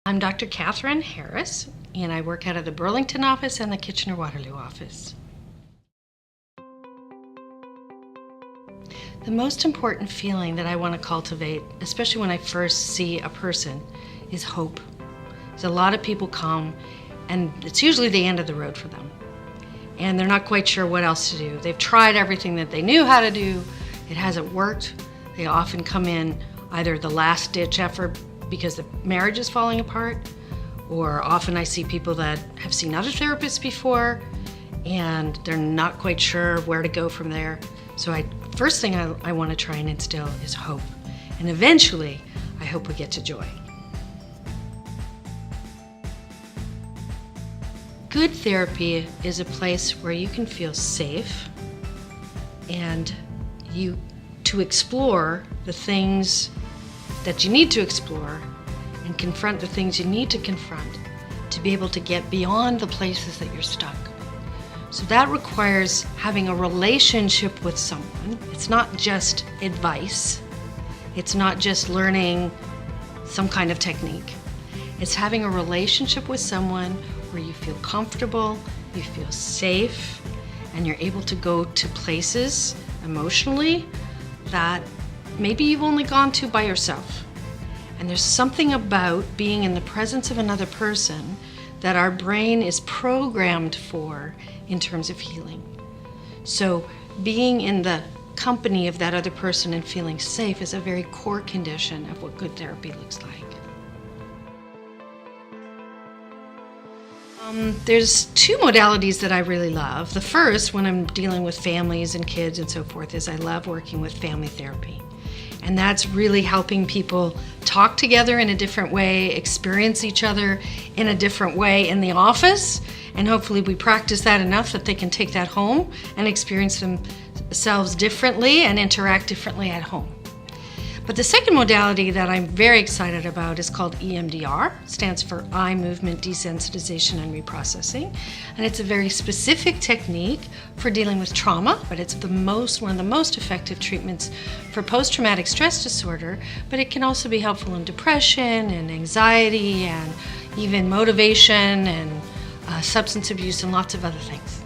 I'm Dr. Cathryn Harris, and I work out of the Burlington office and the Kitchener-Waterloo office. The most important feeling that I want to cultivate, especially when I first see a person, is hope. There's a lot of people come, and it's usually the end of the road for them. And they're not quite sure what else to do. They've tried everything that they knew how to do. It hasn't worked. They often come in either the last ditch effort because the marriage is falling apart, or often I see people that have seen other therapists before and they're not quite sure where to go from there. So first thing I want to try and instill is hope. And eventually, I hope we get to joy. Good therapy is a place where you can feel safe and to explore the things that you need to explore and confront the things you need to confront to be able to get beyond the places that you're stuck. So that requires having a relationship with someone. It's not just advice. It's not just learning some kind of technique. It's having a relationship with someone where you feel comfortable, you feel safe, and you're able to go to places emotionally that maybe you've only gone to by yourself. And there's something about being in the presence of another person that our brain is programmed for in terms of healing. So being in the company of that other person and feeling safe is a very core condition of what good therapy looks like. There's two modalities that I really love. The first, when I'm dealing with families and kids and so forth, is I love working with family therapy. And that's really helping people talk together in a different way, experience each other in a different way in the office, and hopefully we practice that enough that they can take that home and experience themselves differently and interact differently at home. But the second modality that I'm very excited about is called EMDR. It stands for Eye Movement Desensitization and Reprocessing. And it's a very specific technique for dealing with trauma, but it's one of the most effective treatments for post-traumatic stress disorder, but it can also be helpful in depression and anxiety and even motivation and substance abuse and lots of other things.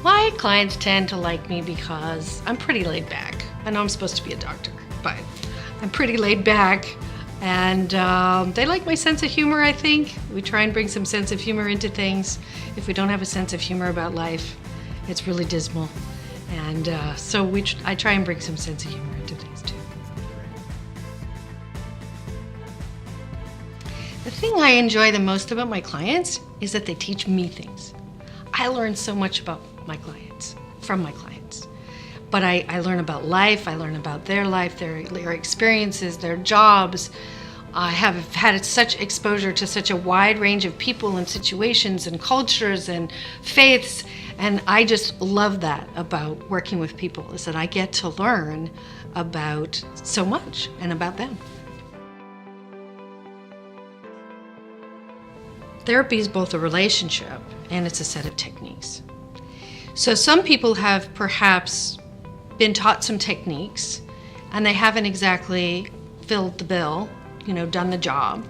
My clients tend to like me because I'm pretty laid back. I know I'm supposed to be a doctor, but I'm pretty laid back, and they like my sense of humor, I think. We try and bring some sense of humor into things. If we don't have a sense of humor about life, it's really dismal. And so I try and bring some sense of humor into things too. The thing I enjoy the most about my clients is that they teach me things. I learn so much about from my clients. But I learn about life, I learn about their life, their experiences, their jobs. I have had such exposure to such a wide range of people and situations and cultures and faiths, and I just love that about working with people, is that I get to learn about so much and about them. Therapy is both a relationship and it's a set of techniques. So some people have perhaps been taught some techniques and they haven't exactly filled the bill, done the job.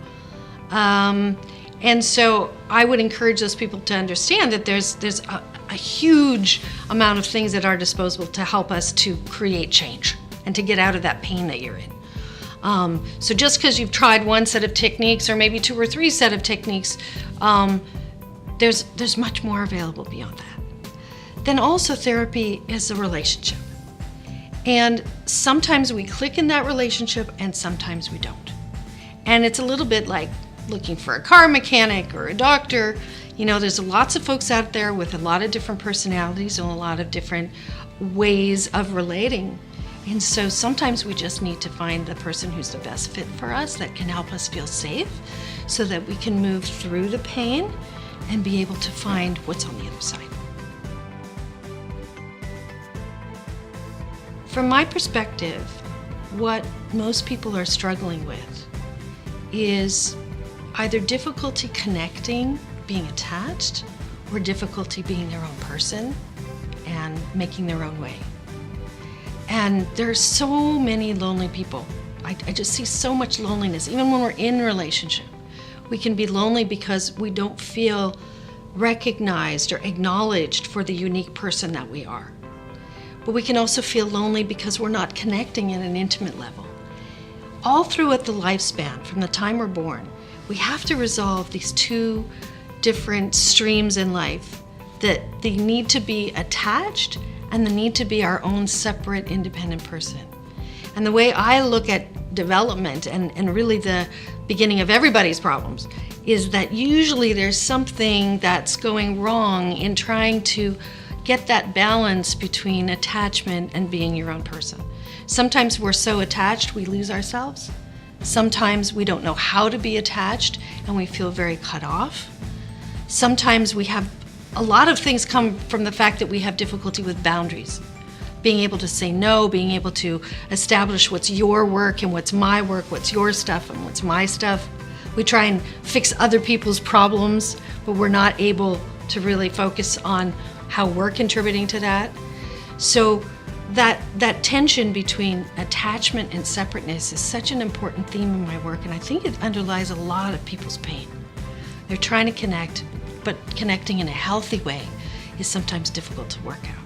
And so I would encourage those people to understand that there's a huge amount of things at our disposal to help us to create change and to get out of that pain that you're in. So just because you've tried one set of techniques or maybe two or three set of techniques, there's much more available beyond that. Then also therapy is a relationship. And sometimes we click in that relationship and sometimes we don't. And it's a little bit like looking for a car mechanic or a doctor. There's lots of folks out there with a lot of different personalities and a lot of different ways of relating. And so sometimes we just need to find the person who's the best fit for us, that can help us feel safe so that we can move through the pain and be able to find what's on the other side. From my perspective, what most people are struggling with is either difficulty connecting, being attached, or difficulty being their own person and making their own way. And there are so many lonely people I just see so much loneliness. Even when we're in relationship, we can be lonely because we don't feel recognized or acknowledged for the unique person that we are. But we can also feel lonely because we're not connecting at an intimate level. All throughout the lifespan, from the time we're born, we have to resolve these two different streams in life, that they need to be attached and the need to be our own separate, independent person. And the way I look at development and really the beginning of everybody's problems is that usually there's something that's going wrong in trying to get that balance between attachment and being your own person. Sometimes we're so attached we lose ourselves. Sometimes we don't know how to be attached and we feel very cut off. Sometimes we have a lot of things come from the fact that we have difficulty with boundaries. Being able to say no, being able to establish what's your work and what's my work, what's your stuff and what's my stuff. We try and fix other people's problems, but we're not able to really focus on how we're contributing to that. So that tension between attachment and separateness is such an important theme in my work, and I think it underlies a lot of people's pain. They're trying to connect, but connecting in a healthy way is sometimes difficult to work out.